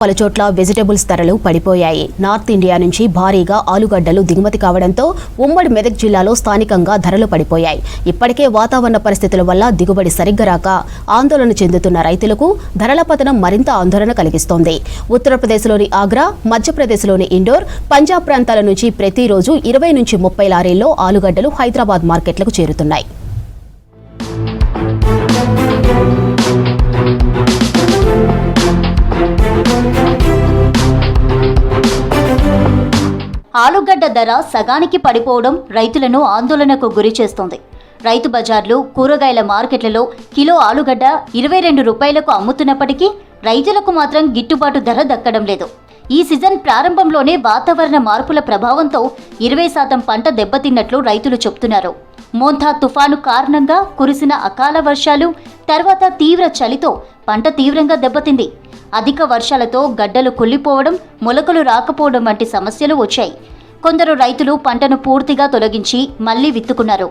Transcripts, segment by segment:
పలుచోట్ల వెజిటబుల్స్ ధరలు పడిపోయాయి. నార్త్ ఇండియా నుంచి భారీగా ఆలుగడ్డలు దిగుమతి కావడంతో ఉమ్మడి మెదక్ జిల్లాలో స్థానికంగా ధరలు పడిపోయాయి. ఇప్పటికే వాతావరణ పరిస్థితుల వల్ల దిగుబడి సరిగ్గా రాక ఆందోళన చెందుతున్న రైతులకు ధరల పతనం మరింత ఆందోళన కలిగిస్తోంది. ఉత్తరప్రదేశ్లోని ఆగ్రా, మధ్యప్రదేశ్లోని ఇండోర్, పంజాబ్ ప్రాంతాల నుంచి ప్రతిరోజు 20 నుంచి 30 లారీల్లో ఆలుగడ్డలు హైదరాబాద్ మార్కెట్లకు చేరుతున్నాయి. ఆలుగడ్డ ధర సగానికి పడిపోవడం రైతులను ఆందోళనకు గురి చేస్తోంది. రైతు బజార్లు, కూరగాయల మార్కెట్లలో కిలో ఆలుగడ్డ 22 రూపాయలకు అమ్ముతున్నప్పటికీ రైతులకు మాత్రం గిట్టుబాటు ధర దక్కడం లేదు. ఈ సీజన్ ప్రారంభంలోనే వాతావరణ మార్పుల ప్రభావంతో 20% పంట దెబ్బతిన్నట్లు రైతులు చెబుతున్నారు. మోంథా తుఫాను కారణంగా కురిసిన అకాల వర్షాలు, తర్వాత తీవ్ర చలితో పంట తీవ్రంగా దెబ్బతింది. అధిక వర్షాలతో గడ్డలు కుళ్ళిపోవడం, మొలకలు రాకపోవడం వంటి సమస్యలు వచ్చాయి. కొందరు రైతులు పంటను పూర్తిగా తొలగించి మళ్లీ విత్తుకున్నారు.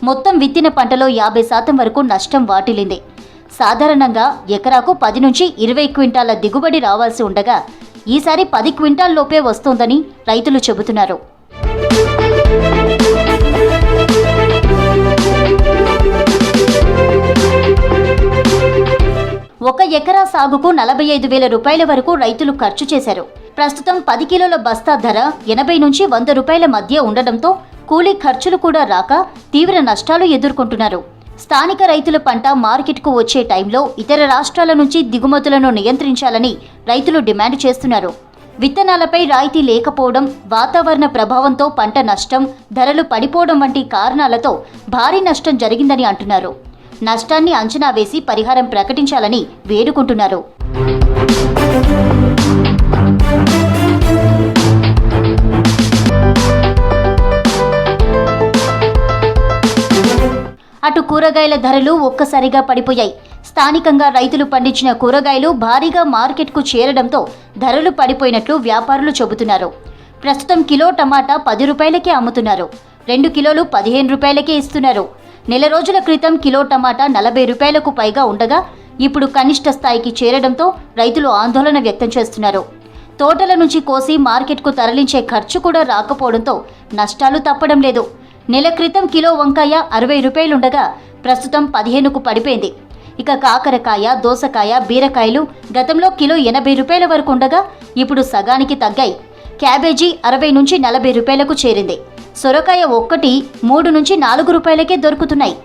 మొత్తం విత్తిన పంటలో 50% వరకు నష్టం వాటిల్లింది. సాధారణంగా ఎకరాకు 10 నుంచి 20 క్వింటాల దిగుబడి రావాల్సి ఉండగా ఈసారి 10 క్వింటాల్లోపే వస్తోందని రైతులు చెబుతున్నారు. ఒక ఎకరా సాగుకు 45,000 రూపాయల వరకు రైతులు ఖర్చు చేశారు. ప్రస్తుతం 10 కిలోల బస్తా ధర 80 నుంచి 100 రూపాయల మధ్య ఉండడంతో కూలీ ఖర్చులు కూడా రాక తీవ్ర నష్టాలు ఎదుర్కొంటున్నారు. స్థానిక రైతుల పంట మార్కెట్కు వచ్చే టైంలో ఇతర రాష్ట్రాల నుంచి దిగుమతులను నియంత్రించాలని రైతులు డిమాండ్ చేస్తున్నారు. విత్తనాలపై రాయితీ లేకపోవడం, వాతావరణ ప్రభావంతో పంట నష్టం, ధరలు పడిపోవడం వంటి కారణాలతో భారీ నష్టం జరిగిందని అంటున్నారు. నష్టాన్ని అంచనా వేసి పరిహారం ప్రకటించాలని వేడుకుంటున్నారు. అటు కూరగాయల ధరలు ఒక్కసారిగా పడిపోయాయి. స్థానికంగా రైతులు పండించిన కూరగాయలు భారీగా మార్కెట్కు చేరడంతో ధరలు పడిపోయినట్లు వ్యాపారులు చెబుతున్నారు. ప్రస్తుతం కిలో టమాటా 10 రూపాయలకే అమ్ముతున్నారు. 2 కిలోలు 15 రూపాయలకే ఇస్తున్నారు. నెల రోజుల క్రితం కిలో టమాటా 40 రూపాయలకు పైగా ఉండగా ఇప్పుడు కనిష్ట స్థాయికి చేరడంతో రైతులు ఆందోళన వ్యక్తం చేస్తున్నారు. తోటల నుంచి కోసి మార్కెట్కు తరలించే ఖర్చు కూడా రాకపోవడంతో నష్టాలు తప్పడం లేదు. నెల క్రితం కిలో వంకాయ 60 రూపాయలుండగా ప్రస్తుతం 15కు పడిపోయింది. ఇక కాకరకాయ, దోసకాయ, బీరకాయలు గతంలో కిలో 80 రూపాయల వరకు ఉండగా ఇప్పుడు సగానికి తగ్గాయి. క్యాబేజీ 60 నుంచి 40 రూపాయలకు చేరింది. సొరకాయ ఒక్కటి 3 నుంచి 4 రూపాయలకే దొరుకుతున్నాయి.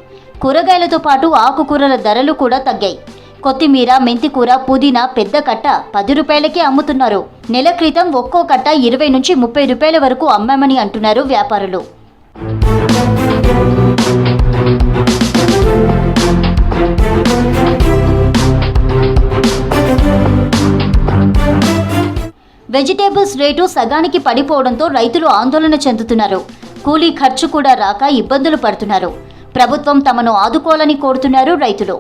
కూరగాయలతో పాటు ఆకుకూరల ధరలు కూడా తగ్గాయి. కొత్తిమీర, మెంతికూర, పుదీనా పెద్ద కట్ట 10 రూపాయలకే అమ్ముతున్నారు. నెల క్రితం ఒక్కో కట్ట 20 నుంచి 30 రూపాయల వరకు అమ్మామని అంటున్నారు వ్యాపారులు. వెజిటేబుల్స్ రేటు సగానికి పడిపోవడంతో రైతులు ఆందోళన చెందుతున్నారు. కూలీ ఖర్చు కూడా రాక ఇబ్బందులు పడుతున్నారు. ప్రభుత్వం తమను ఆదుకోవాలని కోరుతున్నారు రైతులు.